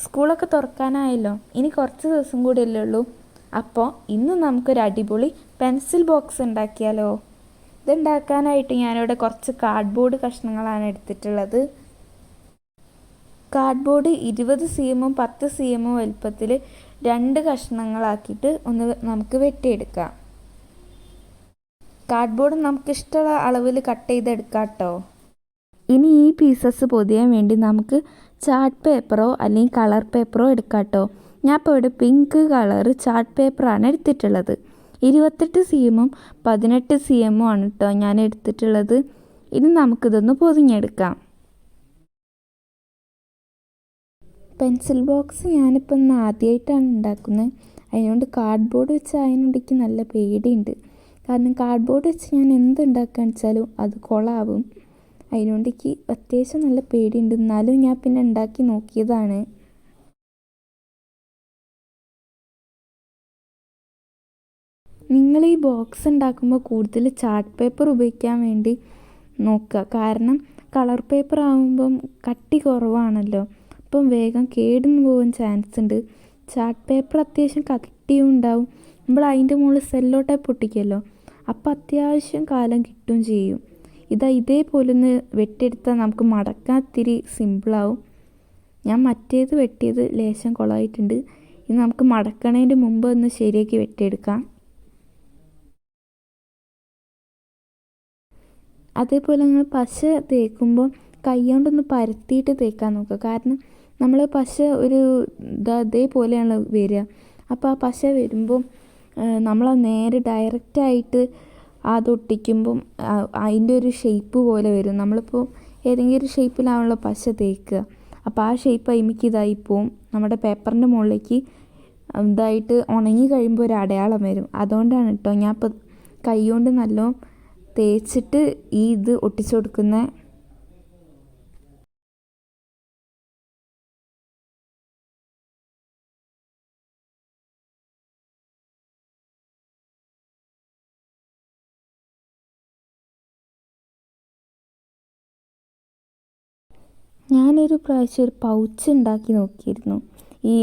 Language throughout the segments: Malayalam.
സ്കൂളൊക്കെ തുറക്കാനായല്ലോ. ഇനി കുറച്ച് ദിവസം കൂടിയല്ലേ ഉള്ളൂ. അപ്പോൾ ഇന്ന് നമുക്കൊരു അടിപൊളി പെൻസിൽ ബോക്സ് ഉണ്ടാക്കിയാലോ. ഇതുണ്ടാക്കാനായിട്ട് ഞാനിവിടെ കുറച്ച് കാർഡ്ബോർഡ് കഷ്ണങ്ങളാണ് എടുത്തിട്ടുള്ളത്. കാർഡ്ബോർഡ് 20 cm 10 cm വലുപ്പത്തിൽ 2 കഷ്ണങ്ങളാക്കിയിട്ട് നമുക്ക് വെട്ടിയെടുക്കാം. കാർഡ്ബോർഡ് നമുക്കിഷ്ടമുള്ള അളവിൽ കട്ട് ചെയ്തെടുക്കാം കേട്ടോ. ഇനി ഈ പീസസ് പൊതിയാൻ വേണ്ടി നമുക്ക് ചാർട്ട് പേപ്പറോ അല്ലെങ്കിൽ കളർ പേപ്പറോ എടുക്കാം കേട്ടോ. ഞാൻ ഇപ്പോൾ ഇവിടെ പിങ്ക് കളർ ചാർട്ട് പേപ്പറാണ് എടുത്തിട്ടുള്ളത്. 28 cm 18 cm ആണ് കേട്ടോ ഞാൻ എടുത്തിട്ടുള്ളത്. ഇനി നമുക്കിതൊന്ന് പൊതിഞ്ഞെടുക്കാം. പെൻസിൽ ബോക്സ് ഞാനിപ്പോൾ ഇന്ന് ആദ്യമായിട്ടാണ് ഉണ്ടാക്കുന്നത്. അതിനുകൊണ്ട് കാർഡ്ബോർഡ് വെച്ച് അതിനുണ്ടെങ്കിൽ നല്ല പേടിയുണ്ട്. കാരണം കാർഡ്ബോർഡ് വെച്ച് ഞാൻ എന്തുണ്ടാക്കുകയെന്ന് വെച്ചാലും അത് കൊളാവും. അതിനുകൊണ്ട് എനിക്ക് അത്യാവശ്യം നല്ല പേടിയുണ്ട്. എന്നാലും ഞാൻ പിന്നെ ഉണ്ടാക്കി നോക്കിയതാണ്. നിങ്ങൾ ഈ ബോക്സ് ഉണ്ടാക്കുമ്പോൾ കൂടുതൽ ചാർട്ട് പേപ്പർ ഉപയോഗിക്കാൻ വേണ്ടി നോക്കുക. കാരണം കളർ പേപ്പർ ആകുമ്പം കട്ടി കുറവാണല്ലോ, അപ്പം വേഗം കേടുന്നു പോകാൻ ചാൻസ് ഉണ്ട്. ചാർട്ട് പേപ്പർ അത്യാവശ്യം കട്ടിയും ഉണ്ടാവും. നമ്മൾ അതിൻ്റെ മുകളിൽ സെല്ലോ ടൈപ്പ് പൊട്ടിക്കുമല്ലോ, അപ്പോൾ അത്യാവശ്യം കാലം കിട്ടുകയും ചെയ്യും. ഇതേപോലെ ഒന്ന് വെട്ടിയെടുത്താൽ നമുക്ക് മടക്കാൻ ഇത്തിരി സിമ്പിളാവും. ഞാൻ മറ്റേത് വെട്ടിയത് ലേശം കുളമായിട്ടുണ്ട്. ഇത് നമുക്ക് മടക്കണതിൻ്റെ മുമ്പ് ഒന്ന് ശരിയാക്കി വെട്ടിയെടുക്കാം. അതേപോലെ നമ്മൾ പശ തേക്കുമ്പോൾ കൈ കൊണ്ടൊന്ന് പരത്തിയിട്ട് തേക്കാൻ നോക്കുക. കാരണം നമ്മൾ പശ അതേപോലെയാണ് വരിക. അപ്പോൾ ആ പശ വരുമ്പം നമ്മൾ നേരെ ഡയറക്റ്റായിട്ട് അതൊട്ടിക്കുമ്പം അതിൻ്റെ ഒരു ഷേപ്പ് പോലെ വരും. നമ്മളിപ്പോൾ ഏതെങ്കിലും ഒരു ഷേപ്പിലാണല്ലോ പശ തേക്കുക. അപ്പോൾ ആ ഷേപ്പ് അതിലേക്ക് ഇതായിപ്പോവും. നമ്മുടെ പേപ്പറിൻ്റെ മുകളിലേക്ക് ഇതായിട്ട് ഉണങ്ങി കഴിയുമ്പോൾ ഒരു അടയാളം വരും. അതുകൊണ്ടാണ് കേട്ടോ ഞാൻ ഇപ്പോൾ കൈ കൊണ്ട് നല്ലോണം തേച്ചിട്ട് ഇത് ഒട്ടിച്ചു കൊടുക്കുന്നത്. ഞാനൊരു പ്രാവശ്യം ഒരു പൗച്ച് ഉണ്ടാക്കി നോക്കിയിരുന്നു. ഈ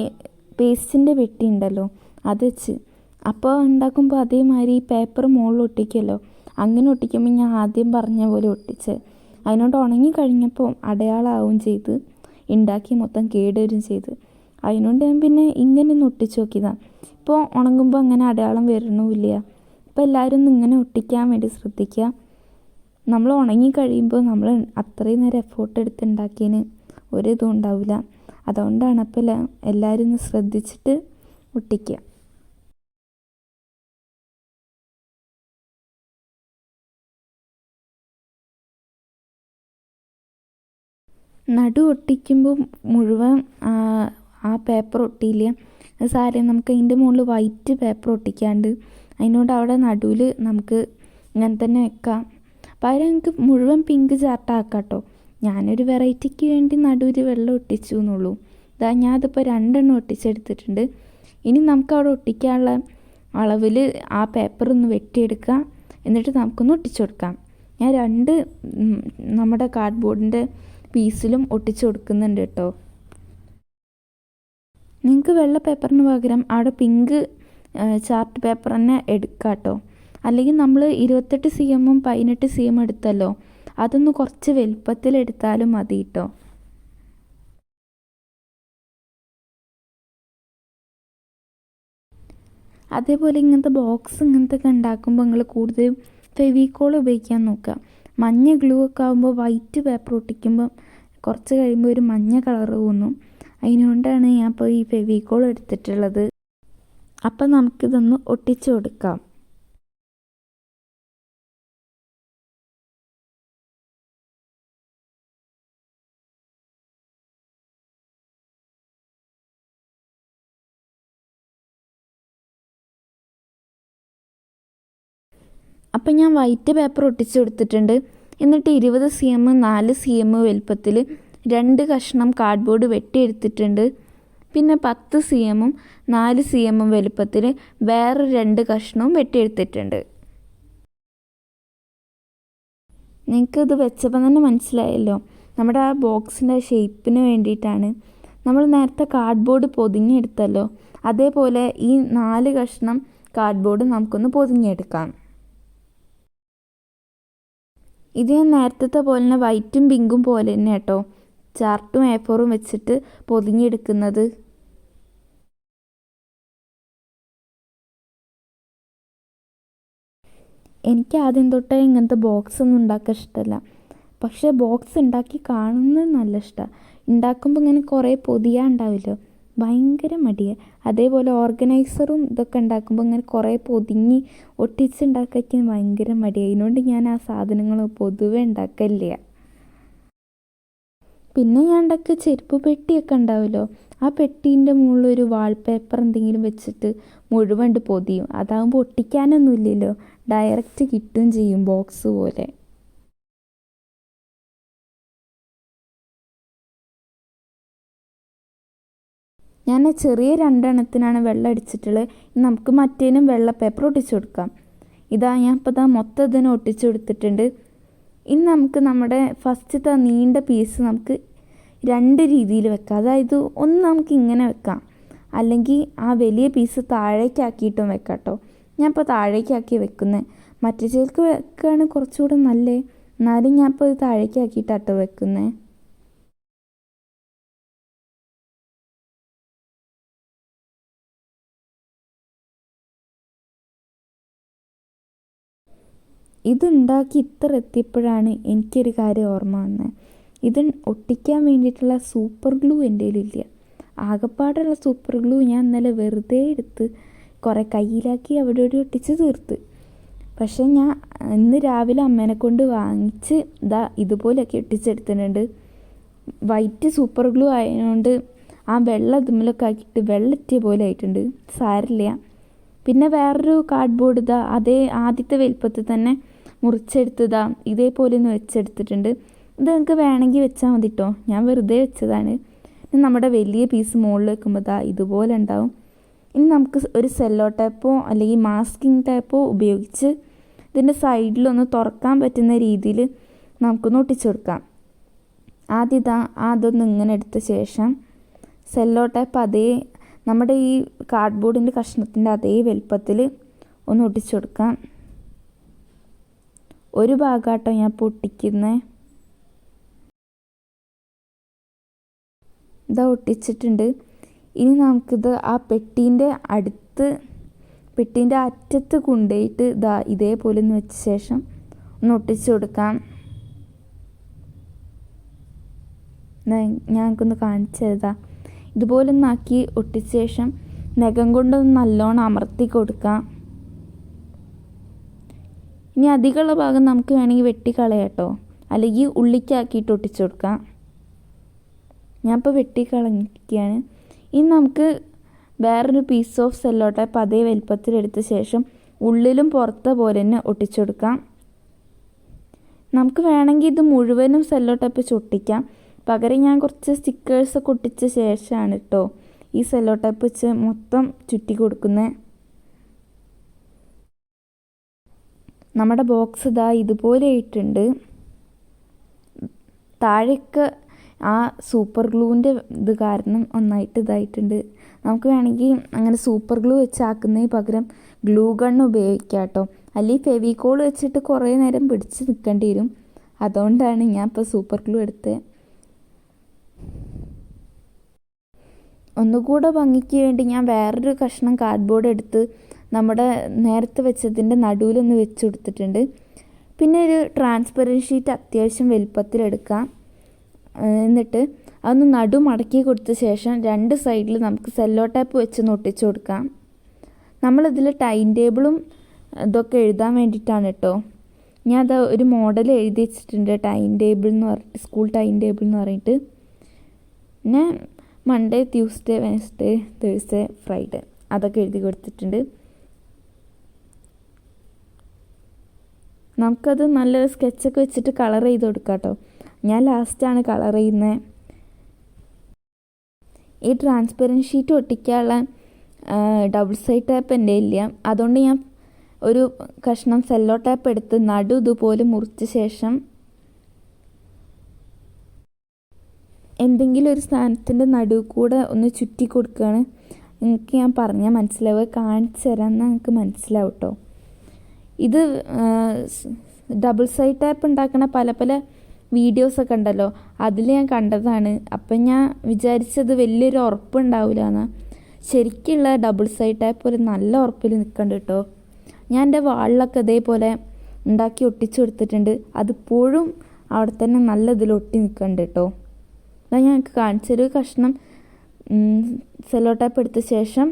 പേസ്റ്റിൻ്റെ പെട്ടി ഉണ്ടല്ലോ അത് വെച്ച്. അപ്പോൾ ഉണ്ടാക്കുമ്പോൾ അതേമാതിരി ഈ പേപ്പർ മുകളിൽ ഒട്ടിക്കുമല്ലോ, അങ്ങനെ ഒട്ടിക്കുമ്പോൾ ഞാൻ ആദ്യം പറഞ്ഞ പോലെ ഒട്ടിച്ച് അതിനോട് ഉണങ്ങി കഴിഞ്ഞപ്പോൾ അടയാളമാവുകയും ചെയ്ത് ഉണ്ടാക്കി മൊത്തം കേടുവരും ചെയ്ത്. അതിനോണ്ട് ഞാൻ പിന്നെ ഇങ്ങനെ ഒന്ന് ഒട്ടിച്ച് നോക്കിയതാണ്. ഇപ്പോൾ ഉണങ്ങുമ്പോൾ അങ്ങനെ അടയാളം വരണമില്ല. അപ്പോൾ എല്ലാവരും ഒന്ന് ഇങ്ങനെ ഒട്ടിക്കാൻ വേണ്ടി ശ്രദ്ധിക്കുക. നമ്മൾ ഉണങ്ങി കഴിയുമ്പോൾ നമ്മൾ അത്രയും നേരം എഫേർട്ട് എടുത്ത് ഉണ്ടാക്കിയതിന് ഒരിതും ഉണ്ടാവില്ല. അതുകൊണ്ടാണ് അപ്പോൾ എല്ലാവരും ഒന്ന് ശ്രദ്ധിച്ചിട്ട് ഒട്ടിക്കുക. നടു ഒട്ടിക്കുമ്പോൾ മുഴുവൻ ആ പേപ്പർ ഒട്ടിയില്ല. അത് സാരം നമുക്ക് അതിൻ്റെ മുകളിൽ വൈറ്റ് പേപ്പർ ഒട്ടിക്കാണ്ട് അതിനോട് അവിടെ നടുവിൽ നമുക്ക് ഇങ്ങനെ തന്നെ വെക്കാം. പകരം നമുക്ക് മുഴുവൻ പിങ്ക് ചാർട്ടാക്കാം കേട്ടോ. ഞാനൊരു വെറൈറ്റിക്ക് വേണ്ടി നടുവിൽ വെള്ളം ഒട്ടിച്ചു എന്നുള്ളൂ. ഞാനതിപ്പോൾ 2 എണ്ണം ഒട്ടിച്ചെടുത്തിട്ടുണ്ട്. ഇനി നമുക്ക് അവിടെ ഒട്ടിക്കാനുള്ള അളവിൽ ആ പേപ്പർ ഒന്ന് വെട്ടിയെടുക്കാം. എന്നിട്ട് നമുക്കൊന്ന് ഒട്ടിച്ചു കൊടുക്കാം. ഞാൻ 2 നമ്മുടെ കാർഡ്ബോർഡിൻ്റെ പീസിലും ഒട്ടിച്ചു കൊടുക്കുന്നുണ്ട് കേട്ടോ. നിങ്ങൾക്ക് വെള്ള പേപ്പറിന് പകരം അവിടെ പിങ്ക് ചാർട്ട് പേപ്പർ തന്നെ എടുക്കാം കേട്ടോ. അല്ലെങ്കിൽ നമ്മൾ 28 cm 18 cm എടുത്തല്ലോ, അതൊന്ന് കുറച്ച് വലുപ്പത്തിലെടുത്താലും മതി കേട്ടോ. അതേപോലെ ഇങ്ങനത്തെ ബോക്സ് ഒക്കെ ഉണ്ടാക്കുമ്പോൾ നിങ്ങൾ കൂടുതലും ഫെവിക്കോൾ ഉപയോഗിക്കാൻ നോക്കുക. മഞ്ഞ ഗ്ലൂ ഒക്കെ ആകുമ്പോൾ വൈറ്റ് പേപ്പർ ഒട്ടിക്കുമ്പോൾ കുറച്ച് കഴിയുമ്പോൾ ഒരു മഞ്ഞ കളർ തോന്നും. അതിനുകൊണ്ടാണ് ഞാൻ ഇപ്പോൾ ഈ ഫെവിക്കോൾ എടുത്തിട്ടുള്ളത്. അപ്പം നമുക്കിതൊന്ന് ഒട്ടിച്ചു കൊടുക്കാം. അപ്പം ഞാൻ വൈറ്റ് പേപ്പർ ഒട്ടിച്ച് കൊടുത്തിട്ടുണ്ട്. എന്നിട്ട് 20 cm 4 cm വലുപ്പത്തിൽ 2 കഷ്ണം കാർഡ്ബോർഡ് വെട്ടിയെടുത്തിട്ടുണ്ട്. പിന്നെ 10 cm 4 cm വലുപ്പത്തിൽ വേറെ 2 കഷ്ണവും വെട്ടിയെടുത്തിട്ടുണ്ട്. നിങ്ങൾക്കിത് വെച്ചപ്പോൾ തന്നെ മനസ്സിലായല്ലോ, നമ്മുടെ ആ ബോക്സിൻ്റെ ഷേപ്പിന് വേണ്ടിയിട്ടാണ്. നമ്മൾ നേരത്തെ കാർഡ്ബോർഡ് പൊതിഞ്ഞെടുത്തല്ലോ, അതേപോലെ ഈ 4 കഷ്ണം കാർഡ്ബോർഡ് നമുക്കൊന്ന് പൊതിഞ്ഞെടുക്കാം. ഇത് ഞാൻ നേരത്തെ പോലെ തന്നെ വൈറ്റും പിങ്കും പോലെ തന്നെ കേട്ടോ ചാർട്ടും A4 വെച്ചിട്ട് പൊതിഞ്ഞെടുക്കുന്നത്. എനിക്ക് ആദ്യം തൊട്ടേ ഇങ്ങനത്തെ ബോക്സ് ഒന്നും ഉണ്ടാക്കാൻ ഇഷ്ടമല്ല. പക്ഷേ ബോക്സ് ഉണ്ടാക്കി കാണുന്നത് നല്ല ഇഷ്ടമാണ്. ഉണ്ടാക്കുമ്പോൾ ഇങ്ങനെ കുറേ പൊതിയാണ്ടാവില്ലോ, ഭയങ്കര മടിയാണ്. അതേപോലെ ഓർഗനൈസറും ഇതൊക്കെ ഉണ്ടാക്കുമ്പോൾ ഇങ്ങനെ കുറേ പൊതിഞ്ഞ് ഒട്ടിച്ചുണ്ടാക്കാൻ ഭയങ്കര മടിയാണ്. അതിനോണ്ട് ഞാൻ ആ സാധനങ്ങൾ പൊതുവെ ഉണ്ടാക്കലില്ല. പിന്നെ ഞാൻ ഉണ്ടാക്കിയ ചെരുപ്പ് പെട്ടിയൊക്കെ ഉണ്ടാവുമല്ലോ, ആ പെട്ടീൻ്റെ മുകളിൽ ഒരു വാൾപേപ്പർ എന്തെങ്കിലും വെച്ചിട്ട് മുഴുവൻ പൊതിയും. അതാകുമ്പോൾ ഒട്ടിക്കാനൊന്നും ഇല്ലല്ലോ, ഡയറക്റ്റ് കിട്ടുകയും ചെയ്യും ബോക്സ് പോലെ. ഞാൻ ചെറിയ 2 എണ്ണത്തിനാണ് വെള്ളം അടിച്ചിട്ടുള്ളത്. നമുക്ക് മറ്റേനും വെള്ള പേപ്പർ ഒട്ടിച്ചു കൊടുക്കാം. ഞാൻ ഇപ്പോൾ മൊത്തം ഇതിനെ ഒട്ടിച്ചു കൊടുത്തിട്ടുണ്ട്. ഇനി നമുക്ക് നമ്മുടെ ഫസ്റ്റത്തെ നീണ്ട പീസ് നമുക്ക് 2 രീതിയിൽ വെക്കാം. അതായത് ഒന്ന് നമുക്ക് ഇങ്ങനെ വെക്കാം, അല്ലെങ്കിൽ ആ വലിയ പീസ് താഴേക്കാക്കിയിട്ടും വെക്കാം കേട്ടോ. ഞാൻ ഇപ്പോൾ താഴേക്കാക്കി വെക്കുന്നത്. മറ്റേ ചേർക്ക് വെക്കുകയാണ് കുറച്ചുകൂടെ നല്ലത്. എന്നാലും ഞാൻ ഇപ്പോൾ ഇത് താഴേക്കാക്കിയിട്ടാട്ടോ വെക്കുന്നത്. ഇതുണ്ടാക്കി ഇത്ര എത്തിയപ്പോഴാണ് എനിക്കൊരു കാര്യം ഓർമ്മ വന്നത്. ഇത് ഒട്ടിക്കാൻ വേണ്ടിയിട്ടുള്ള സൂപ്പർ ഗ്ലൂ എൻ്റെ കയ്യിലില്ല. ആകെപ്പാടുള്ള സൂപ്പർ ഗ്ലൂ ഞാൻ ഇന്നലെ വെറുതെ എടുത്ത് കുറേ കയ്യിലാക്കി അവിടെ ഒട്ടിച്ച് തീർത്ത്. പക്ഷേ ഞാൻ ഇന്ന് രാവിലെ അമ്മേനെ കൊണ്ട് വാങ്ങിച്ച് ഇതുപോലെയൊക്കെ ഒട്ടിച്ചെടുത്തിട്ടുണ്ട്. വൈറ്റ് സൂപ്പർ ഗ്ലൂ ആയതുകൊണ്ട് ആ വെള്ളം ഇതുമ്മലൊക്കെ ആക്കിയിട്ട് വെള്ളറ്റിയ പോലെ ആയിട്ടുണ്ട്. സാരില്ല. പിന്നെ വേറൊരു കാർഡ്ബോർഡ് അതേ ആദ്യത്തെ വലിപ്പത്തിൽ തന്നെ മുറിച്ചെടുത്തതാ ഇതേപോലെ ഒന്ന് വെച്ചെടുത്തിട്ടുണ്ട്. ഇത് നിങ്ങൾക്ക് വേണമെങ്കിൽ വെച്ചാൽ മതി കേട്ടോ, ഞാൻ വെറുതെ വെച്ചതാണ്. നമ്മുടെ വലിയ പീസ് മുകളിൽ വെക്കുമ്പോൾ ഇതുപോലെ ഉണ്ടാവും. ഇനി നമുക്ക് ഒരു സെല്ലോ ടേപ്പോ അല്ലെങ്കിൽ മാസ്കിംഗ് ടേപ്പോ ഉപയോഗിച്ച് ഇതിൻ്റെ സൈഡിലൊന്ന് തുറക്കാൻ പറ്റുന്ന രീതിയിൽ നമുക്കൊന്ന് ഒട്ടിച്ചു കൊടുക്കാം. ആദ്യം അതൊന്ന് ഇങ്ങനെ എടുത്ത ശേഷം സെല്ലോ ടേപ്പ് നമ്മുടെ ഈ കാർഡ്ബോർഡിൻ്റെ കഷ്ണത്തിൻ്റെ അതേ വലുപ്പത്തിൽ ഒന്ന് ഒട്ടിച്ചു കൊടുക്കാം. ഒരു ഭാഗമാട്ടോ ഞാൻ പൊട്ടിക്കുന്നത്. ഒട്ടിച്ചിട്ടുണ്ട്. ഇനി നമുക്കിത് ആ പെട്ടീൻ്റെ അറ്റത്ത് കൊണ്ടുപോയിട്ട് ഇതേപോലെ ഒന്ന് വെച്ച ശേഷം ഒന്ന് ഒട്ടിച്ചു കൊടുക്കാം. ഞങ്ങൾക്കൊന്ന് കാണിച്ചതാ. ഇതുപോലെ ഒന്നാക്കി ഒട്ടിച്ച ശേഷം നഖം കൊണ്ടൊന്ന് നല്ലോണം അമർത്തി കൊടുക്കാം. ഇനി അധികമുള്ള ഭാഗം നമുക്ക് വേണമെങ്കിൽ വെട്ടിക്കളയാം കേട്ടോ, അല്ലെങ്കിൽ ഉള്ളിക്കാക്കിയിട്ട് ഒട്ടിച്ചു കൊടുക്കാം. ഞാനിപ്പോൾ വെട്ടിക്കളഞ്ഞിരിക്കുകയാണ്. ഇനി നമുക്ക് വേറൊരു പീസ് ഓഫ് സെല്ലോ ടേപ്പ് അതേ വലിപ്പത്തിലെടുത്ത ശേഷം ഉള്ളിലും പുറത്തെ പോലെ തന്നെ ഒട്ടിച്ചു കൊടുക്കാം. നമുക്ക് വേണമെങ്കിൽ ഇത് മുഴുവനും സെല്ലോ ടേപ്പ് വെച്ച് ഒട്ടിക്കാം. പകരം ഞാൻ കുറച്ച് സ്റ്റിക്കേഴ്സൊക്കെ ഒട്ടിച്ച ശേഷമാണ് കേട്ടോ ഈ സെല്ലോ ടേപ്പ് വെച്ച് മൊത്തം ചുറ്റി കൊടുക്കുന്നത്. നമ്മുടെ ബോക്സ് ഇതുപോലെ ആയിട്ടുണ്ട്. താഴേക്ക് ആ സൂപ്പർ ഗ്ലൂവിൻ്റെ ഇത് കാരണം ഒന്നായിട്ട് ഇതായിട്ടുണ്ട്. നമുക്ക് വേണമെങ്കിൽ അങ്ങനെ സൂപ്പർ ഗ്ലൂ വെച്ചാക്കുന്നതിന് പകരം ഗ്ലൂ ഗണ്ണ് ഉപയോഗിക്കാം കേട്ടോ, അല്ലെങ്കിൽ ഫെവിക്കോൾ വെച്ചിട്ട് കുറേ നേരം പിടിച്ച് നിൽക്കേണ്ടി വരും. അതുകൊണ്ടാണ് ഞാൻ ഇപ്പോൾ സൂപ്പർ ഗ്ലൂ എടുത്തത്. ഒന്നുകൂടെ ഭംഗിക്ക് വേണ്ടി ഞാൻ വേറൊരു കഷ്ണം കാർഡ്ബോർഡ് എടുത്ത് നമ്മുടെ നേരത്തെ വെച്ചതിൻ്റെ നടുവിലൊന്ന് വെച്ച് കൊടുത്തിട്ടുണ്ട്. പിന്നെ ഒരു ട്രാൻസ്പെറൻറ്റ് ഷീറ്റ് അത്യാവശ്യം വലുപ്പത്തിലെടുക്കാം. എന്നിട്ട് അതൊന്ന് നടു മടക്കി കൊടുത്ത ശേഷം 2 സൈഡിൽ നമുക്ക് സെല്ലോ ടേപ്പ് വെച്ചൊന്ന് ഒട്ടിച്ചു കൊടുക്കാം. നമ്മളിതിൽ ടൈം ടേബിളും ഇതൊക്കെ എഴുതാൻ വേണ്ടിയിട്ടാണ് കേട്ടോ. ഞാൻ ഒരു മോഡൽ എഴുതി വെച്ചിട്ടുണ്ട്, ടൈം ടേബിൾ എന്ന് പറഞ്ഞിട്ട്, സ്കൂൾ ടൈം ടേബിൾ എന്ന് പറഞ്ഞിട്ട്. പിന്നെ Monday, Tuesday, Wednesday, Thursday, Friday അതൊക്കെ എഴുതി കൊടുത്തിട്ടുണ്ട്. നമുക്കത് നല്ല സ്കെച്ചൊക്കെ വെച്ചിട്ട് കളർ ചെയ്ത് കൊടുക്കാം കേട്ടോ. ഞാൻ ലാസ്റ്റാണ് കളർ ചെയ്യുന്നത്. ഈ ട്രാൻസ്പെറൻറ്റ് ഷീറ്റ് ഒട്ടിക്കാനുള്ള ഡബിൾ സൈഡ് ടേപ്പ് എൻ്റെ ഇല്ല. അതുകൊണ്ട് ഞാൻ ഒരു കഷ്ണം സെല്ലോ ടേപ്പ് എടുത്ത് നടു ഇതുപോലെ മുറിച്ച ശേഷം എന്തെങ്കിലും ഒരു സാധനത്തിൻ്റെ നടുവ് കൂടെ ഒന്ന് ചുറ്റി കൊടുക്കുകയാണ്. നിങ്ങൾക്ക് ഞാൻ പറഞ്ഞാൽ മനസ്സിലാവുക, കാണിച്ചു തരാം എന്നാൽ നിങ്ങൾക്ക് മനസ്സിലാവും കേട്ടോ. ഇത് ഡബിൾ സൈഡ് ടാപ്പ് ഉണ്ടാക്കണ പല പല വീഡിയോസൊക്കെ ഉണ്ടല്ലോ, അതിൽ ഞാൻ കണ്ടതാണ്. അപ്പം ഞാൻ വിചാരിച്ചത് വലിയൊരു ഉറപ്പുണ്ടാവില്ല എന്നാണ്. ശരിക്കുള്ള ഡബിൾ സൈഡ് ടാപ്പ് ഒരു നല്ല ഉറപ്പിൽ നിൽക്കണ്ട് കേട്ടോ. ഞാൻ എൻ്റെ വാളിലൊക്കെ ഇതേപോലെ ഉണ്ടാക്കി ഒട്ടിച്ചു കൊടുത്തിട്ടുണ്ട്. അതിപ്പോഴും അവിടെ തന്നെ നല്ല ഇതിൽ ഒട്ടി നിൽക്കുന്നുണ്ട് കേട്ടോ. അതാ ഞങ്ങൾക്ക് കാണിച്ചൊരു കഷ്ണം സെല്ലോ ടാപ്പ് എടുത്ത ശേഷം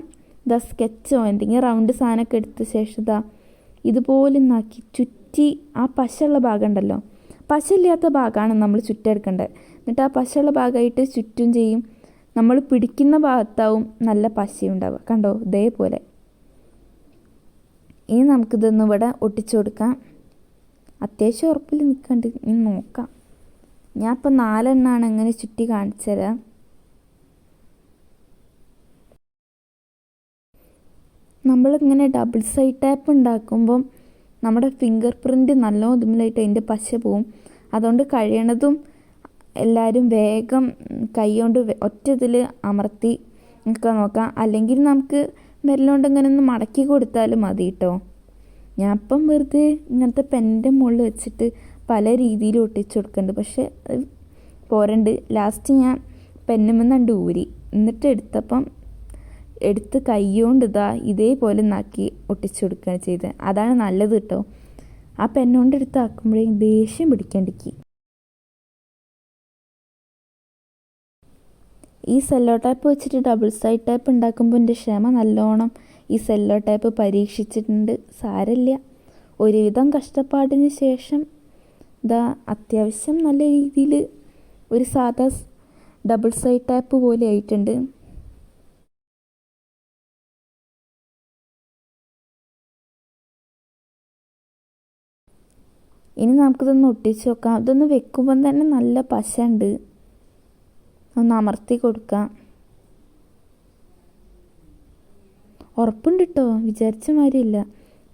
ഇതാ സ്കെച്ചോ എന്തെങ്കിലും റൗണ്ട് സാധനമൊക്കെ എടുത്ത ശേഷം ഇതാ ഇതുപോലെ നാക്കി ചുറ്റി ആ പശയുള്ള ഭാഗം ഉണ്ടല്ലോ, പശയില്ലാത്ത ഭാഗമാണ് നമ്മൾ ചുറ്റെടുക്കേണ്ടത്. എന്നിട്ട് ആ പശയുള്ള ഭാഗമായിട്ട് ചുറ്റും ചെയ്യും. നമ്മൾ പിടിക്കുന്ന ഭാഗത്താവും നല്ല പശയുണ്ടാവുക. കണ്ടോ ഇതേപോലെ. ഇനി നമുക്കിതൊന്ന് ഇവിടെ ഒട്ടിച്ചു കൊടുക്കാം. അത്യാവശ്യം ഉറപ്പിൽ നിൽക്കണ്ട്, ഇനി നോക്കാം. ഞാൻ ഇപ്പം 4 എണ്ണമാണ് അങ്ങനെ ചുറ്റി കാണിച്ചു തരാം. നമ്മളിങ്ങനെ ഡബിൾ സൈഡ് ടാപ്പ് ഉണ്ടാക്കുമ്പം നമ്മുടെ ഫിംഗർ പ്രിൻറ്റ് നല്ലോണം ഇതുമില്ലായിട്ട് അതിൻ്റെ പശ പോവും. അതുകൊണ്ട് കഴിയണതും എല്ലാവരും വേഗം കൈ കൊണ്ട് ഒറ്റ ഇതിൽ അമർത്തി ഒക്കെ നോക്കാം. അല്ലെങ്കിൽ നമുക്ക് വിരലുകൊണ്ട് ഇങ്ങനെ ഒന്ന് മടക്കി കൊടുത്താലും മതി കേട്ടോ. ഞാൻ ഇപ്പം വെറുതെ ഇങ്ങനത്തെ പെന്നിൻ്റെ മുകളിൽ വെച്ചിട്ട് പല രീതിയിൽ ഒട്ടിച്ചു കൊടുക്കുന്നുണ്ട്. പക്ഷെ പോരണ്ട്. ലാസ്റ്റ് ഞാൻ പെന്നുമെന്നുണ്ട് ഊരി, എന്നിട്ട് എടുത്ത് കൈ കൊണ്ട് ഇതേപോലെ നാക്കി ഒട്ടിച്ചു കൊടുക്കുകയാണ് ചെയ്തത്. അതാണ് നല്ലത് കേട്ടോ. ആ പെന്നുകൊണ്ട് ആക്കുമ്പോഴേ ദേഷ്യം പിടിക്കേണ്ടിക്ക്. ഈ സെല്ലോ ടാപ്പ് വെച്ചിട്ട് ഡബിൾ സൈഡ് ടാപ്പ് ഉണ്ടാക്കുമ്പോൾ എൻ്റെ ക്ഷമ നല്ലോണം ഈ സെല്ലോ ടാപ്പ് പരീക്ഷിച്ചിട്ടുണ്ട്. സാരമില്ല, ഒരുവിധം കഷ്ടപ്പാടിന് ശേഷം അത്യാവശ്യം നല്ല രീതിയിൽ ഒരു സാധാ ഡബിൾ സൈഡ് ടാപ്പ് പോലെ ആയിട്ടുണ്ട്. ഇനി നമുക്കിതൊന്ന് ഒട്ടിച്ച് നോക്കാം. ഇതൊന്ന് വെക്കുമ്പം തന്നെ നല്ല പശ ഉണ്ട്. ഒന്ന് അമർത്തി കൊടുക്കാം. ഉറപ്പുണ്ട് കേട്ടോ, വിചാരിച്ച മാതിരിയില്ല,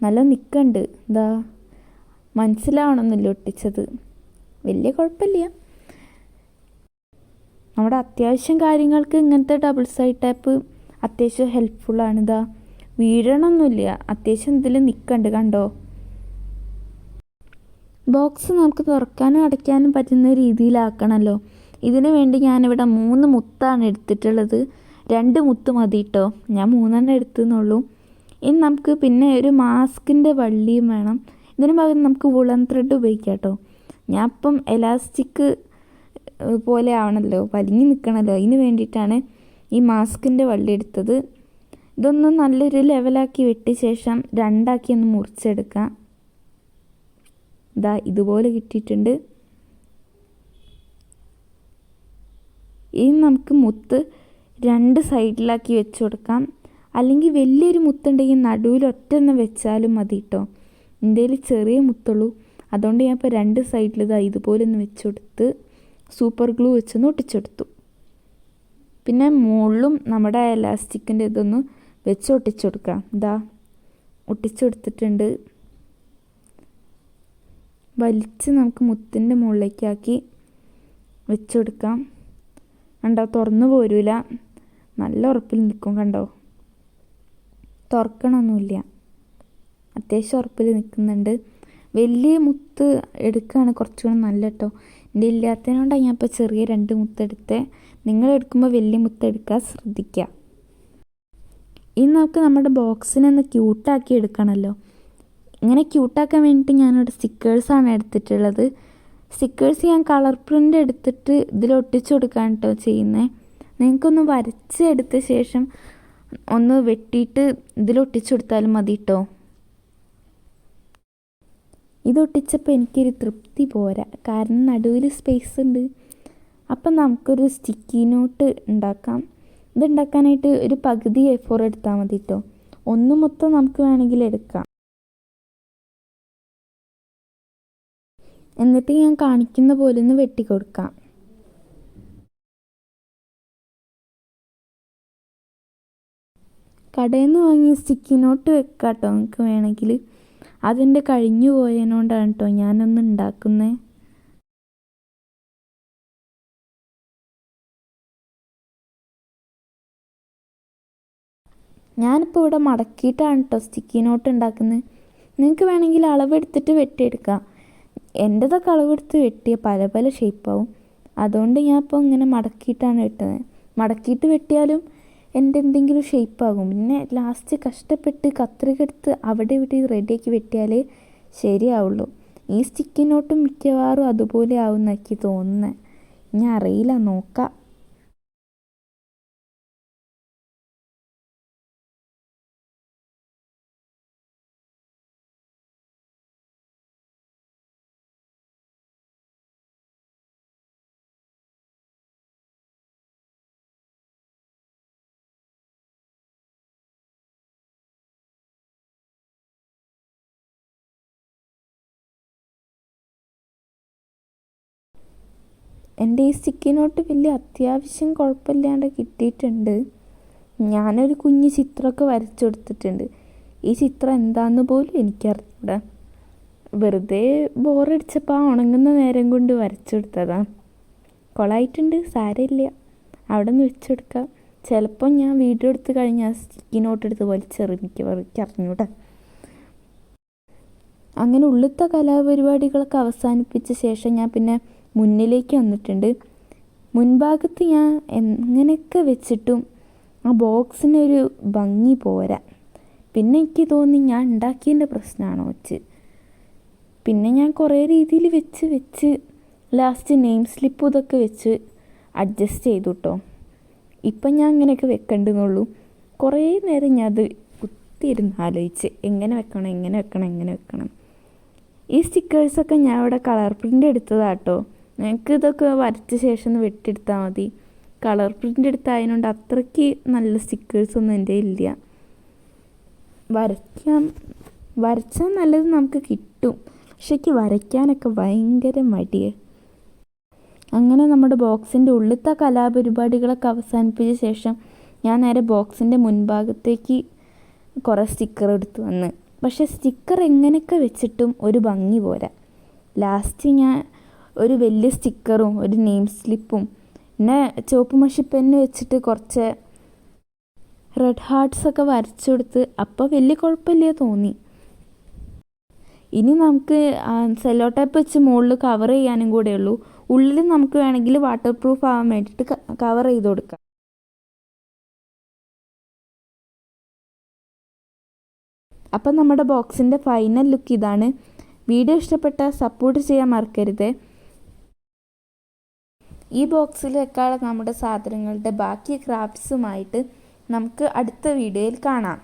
നല്ല നിൽക്കുന്നുണ്ട്. മനസ്സിലാവണമെന്നില്ല ഒട്ടിച്ചത്, വലിയ കുഴപ്പമില്ല. നമ്മുടെ അത്യാവശ്യം കാര്യങ്ങൾക്ക് ഇങ്ങനത്തെ ഡബിൾ സൈഡ് ടാപ്പ് അത്യാവശ്യം ഹെൽപ്ഫുള്ളാണ്. വീഴണമൊന്നുമില്ല, അത്യാവശ്യം ഇതിൽ നിൽക്കുന്നുണ്ട്. കണ്ടോ, ബോക്സ് നമുക്ക് തുറക്കാനും അടയ്ക്കാനും പറ്റുന്ന രീതിയിലാക്കണമല്ലോ. ഇതിനു വേണ്ടി ഞാനിവിടെ 3 മുത്താണ് എടുത്തിട്ടുള്ളത്. 2 മുത്ത് മതി കേട്ടോ, ഞാൻ 3 എടുത്തെന്നുള്ളൂ. ഇനി നമുക്ക് പിന്നെ ഒരു മാസ്കിൻ്റെ വള്ളിയും വേണം. ഇതിന് പകരം നമുക്ക് വുളൻ ത്രെഡ് ഉപയോഗിക്കാം കേട്ടോ. ഞാൻ ഇപ്പം എലാസ്റ്റിക് പോലെ ആവണമല്ലോ, വലിഞ്ഞു നിൽക്കണമല്ലോ, അതിന് വേണ്ടിയിട്ടാണ് ഈ മാസ്കിൻ്റെ വള്ളി എടുത്തത്. ഇതൊന്ന് നല്ലൊരു ലെവലാക്കി വെട്ടിയ ശേഷം 2ആക്കി ഒന്ന് മുറിച്ചെടുക്കാം. ഇതുപോലെ കിട്ടിയിട്ടുണ്ട്. ഇനി നമുക്ക് മുത്ത് 2 സൈഡിലാക്കി വെച്ച് കൊടുക്കാം. അല്ലെങ്കിൽ വലിയൊരു മുത്തുണ്ടെങ്കിൽ നടുവിൽ ഒറ്റൊന്ന് വെച്ചാലും മതി കേട്ടോ. എൻ്റെ കയ്യിൽ ചെറിയ മുത്തുള്ളൂ, അതുകൊണ്ട് ഞാൻ ഇപ്പോൾ 2 സൈഡിൽ ഇതുപോലെ ഒന്ന് വെച്ച് കൊടുത്ത് സൂപ്പർ ഗ്ലൂ വെച്ചൊന്ന് ഒട്ടിച്ചെടുത്തു. പിന്നെ മുകളിലും നമ്മുടെ എലാസ്റ്റിക്കിൻ്റെ ഇതൊന്ന് വെച്ച് ഒട്ടിച്ചു കൊടുക്കാം. ഒട്ടിച്ചെടുത്തിട്ടുണ്ട്. വലിച്ച് നമുക്ക് മുത്തിൻ്റെ മുകളിലേക്കാക്കി വെച്ച് കൊടുക്കാം. കണ്ടോ, തുറന്നു പോരൂല, നല്ല ഉറപ്പിൽ നിൽക്കും. കണ്ടോ, തുറക്കണമൊന്നുമില്ല, അത്യാവശ്യം ഉറപ്പിൽ നിൽക്കുന്നുണ്ട്. വലിയ മുത്ത് എടുക്കുകയാണ് കുറച്ചുകൂടെ നല്ല കേട്ടോ. എൻ്റെ ഇല്ലാത്തതിനോണ്ടാണ് ഞാൻ ഇപ്പോൾ ചെറിയ 2 മുത്തെടുത്തത്. നിങ്ങൾ എടുക്കുമ്പോൾ വലിയ മുത്തെടുക്കാൻ ശ്രദ്ധിക്കുക. ഇനി നമുക്ക് നമ്മുടെ ബോക്സിനെ ഒന്ന് ക്യൂട്ടാക്കി എടുക്കണമല്ലോ. ഇങ്ങനെ ക്യൂട്ടാക്കാൻ വേണ്ടിയിട്ട് ഞാനിവിടെ സ്റ്റിക്കേഴ്സാണ് എടുത്തിട്ടുള്ളത്. സ്റ്റിക്കേഴ്സ് ഞാൻ കളർ പ്രിൻ്റ് എടുത്തിട്ട് ഇതിൽ ഒട്ടിച്ചു കൊടുക്കാൻ കേട്ടോ ചെയ്യുന്നത്. നിങ്ങൾക്കൊന്ന് വരച്ചെടുത്ത ശേഷം ഒന്ന് വെട്ടിയിട്ട് ഇതിലൊട്ടിച്ചു കൊടുത്താലും മതി കേട്ടോ. ഇതൊട്ടിച്ചപ്പോൾ എനിക്കൊരു തൃപ്തി പോരാ, കാരണം നടുവിൽ സ്പേസ് ഉണ്ട്. അപ്പം നമുക്കൊരു സ്റ്റിക്കി നോട്ട് ഉണ്ടാക്കാം. ഇതുണ്ടാക്കാനായിട്ട് ഒരു പകുതി A4 എടുത്താൽ മതി കേട്ടോ. 1 മൊത്തം നമുക്ക് വേണമെങ്കിൽ എടുക്കാം. എന്നിട്ട് ഞാൻ കാണിക്കുന്ന പോലെ ഒന്ന് വെട്ടിക്കൊടുക്കാം. കടയിൽ നിന്ന് വാങ്ങിയ സ്റ്റിക്കി നോട്ട് വെക്കാം കേട്ടോ നിങ്ങൾക്ക് വേണമെങ്കിൽ. അതെൻ്റെ കഴിഞ്ഞു പോയതിനോണ്ടാണ് കേട്ടോ ഞാനൊന്ന് ഉണ്ടാക്കുന്നത്. ഞാനിപ്പോൾ ഇവിടെ മടക്കിയിട്ടാണ് കേട്ടോ സ്റ്റിക്കി നോട്ട് ഉണ്ടാക്കുന്നത്. നിങ്ങൾക്ക് വേണമെങ്കിൽ അളവെടുത്തിട്ട് വെട്ടിയെടുക്കാം. എൻ്റെതൊക്കെ അളവെടുത്ത് വെട്ടിയ പല പല ഷേപ്പാവും. അതുകൊണ്ട് ഞാൻ ഇപ്പോൾ ഇങ്ങനെ മടക്കിയിട്ടാണ് വെട്ടുന്നത്. മടക്കിയിട്ട് വെട്ടിയാലും എൻ്റെ എന്തെങ്കിലും ഷേപ്പാകും. പിന്നെ ലാസ്റ്റ് കഷ്ടപ്പെട്ട് കത്രിക എടുത്ത് അവിടെ ഇവിടെ റെഡിയാക്കി വെട്ടിയാലേ ശരിയാവുള്ളൂ. ഈ സ്റ്റിക്കി നോട്ടും മിക്കവാറും അതുപോലെ ആവും എനിക്ക് തോന്നുന്നത്. ഞാൻ അറിയില്ല, നോക്കാം. എൻ്റെ ഈ സ്റ്റിക്കി നോട്ട് വലിയ അത്യാവശ്യം കുഴപ്പമില്ലാണ്ട് കിട്ടിയിട്ടുണ്ട്. ഞാനൊരു കുഞ്ഞ് ചിത്രമൊക്കെ വരച്ചു കൊടുത്തിട്ടുണ്ട്. ഈ ചിത്രം എന്താണെന്ന് പോലും എനിക്കറിഞ്ഞൂടാ. വെറുതെ ബോറടിച്ചപ്പോൾ ആ ഉണങ്ങുന്ന നേരം കൊണ്ട് വരച്ചു കൊടുത്തതാണ്. കൊളായിട്ടുണ്ട്, സാരമില്ല, അവിടെ നിന്ന് വെച്ചു കൊടുക്കാം. ചിലപ്പോൾ ഞാൻ വീഡിയോ എടുത്ത് കഴിഞ്ഞാൽ സ്റ്റിക്കി നോട്ട് എടുത്ത് വലിച്ചെറിഞ്ഞിക്ക് അറിഞ്ഞൂടാ. അങ്ങനെ ഉള്ളിലത്തെ കലാപരിപാടികളൊക്കെ അവസാനിപ്പിച്ച ശേഷം ഞാൻ പിന്നെ മുന്നിലേക്ക് വന്നിട്ടുണ്ട്. മുൻഭാഗത്ത് ഞാൻ എങ്ങനെയൊക്കെ വെച്ചിട്ടും ആ ബോക്സിനൊരു ഭംഗി പോരാ. പിന്നെ എനിക്ക് തോന്നി ഞാൻ ഉണ്ടാക്കിയതിൻ്റെ പ്രശ്നമാണോ വെച്ച്. പിന്നെ ഞാൻ കുറേ രീതിയിൽ വെച്ച് ലാസ്റ്റ് നെയിം സ്ലിപ്പും ഇതൊക്കെ വെച്ച് അഡ്ജസ്റ്റ് ചെയ്തു കേട്ടോ. ഇപ്പം ഞാൻ അങ്ങനെയൊക്കെ വെക്കണ്ടെന്നുള്ളൂ. കുറേ നേരം ഞാൻ അത് കുത്തിയിരുന്ന് ആലോചിച്ച് എങ്ങനെ വെക്കണം. ഈ സ്റ്റിക്കേഴ്സൊക്കെ ഞാൻ ഇവിടെ കളർ പ്രിൻ്റ് എടുത്തതാട്ടോ. ഞങ്ങൾക്ക് ഇതൊക്കെ വരച്ച ശേഷം ഒന്ന് വെട്ടിയെടുത്താൽ മതി. കളർ പ്രിൻ്റ് എടുത്തതിനോണ്ട് അത്രയ്ക്ക് നല്ല സ്റ്റിക്കേഴ്സൊന്നും എൻ്റെ ഇല്ല. വരച്ചാൽ നല്ലത് നമുക്ക് കിട്ടും. പക്ഷേ എനിക്ക് വരയ്ക്കാനൊക്കെ ഭയങ്കര മടിയാണ്. അങ്ങനെ നമ്മുടെ ബോക്സിൻ്റെ ഉള്ളിലത്തെ കലാപരിപാടികളൊക്കെ അവസാനിപ്പിച്ച ശേഷം ഞാൻ നേരെ ബോക്സിൻ്റെ മുൻഭാഗത്തേക്ക് കുറേ സ്റ്റിക്കർ എടുത്ത് വന്ന്. പക്ഷേ സ്റ്റിക്കർ എങ്ങനെയൊക്കെ വെച്ചിട്ടും ഒരു ഭംഗി പോരാ. ലാസ്റ്റ് ഞാൻ ഒരു വലിയ സ്റ്റിക്കറും ഒരു നെയിം സ്ലിപ്പും പിന്നെ ചുവപ്പ് മഷി പെന്ന് വെച്ചിട്ട് കുറച്ച് റെഡ് ഹാർട്ട്സൊക്കെ വരച്ചു കൊടുത്ത്. അപ്പോൾ വലിയ കുഴപ്പമില്ല തോന്നി. ഇനി നമുക്ക് സെല്ലോ ടേപ്പ് വെച്ച് മുകളിൽ കവർ ചെയ്യാനും കൂടെ ഉള്ളൂ. ഉള്ളിൽ നമുക്ക് വേണമെങ്കിൽ വാട്ടർ പ്രൂഫ് ആവാൻ വേണ്ടിയിട്ട് കവർ ചെയ്ത് കൊടുക്കാം. അപ്പം നമ്മുടെ ബോക്സിൻ്റെ ഫൈനൽ ലുക്ക് ഇതാണ്. വീഡിയോ ഇഷ്ടപ്പെട്ടാൽ സപ്പോർട്ട് ചെയ്യാൻ മറക്കരുത്. ഈ ബോക്സിൽ വെക്കാനുള്ള നമ്മുടെ സാധനങ്ങളുടെ ബാക്കി ക്രാഫ്റ്റ്സുമായിട്ട് നമുക്ക് അടുത്ത വീഡിയോയിൽ കാണാം.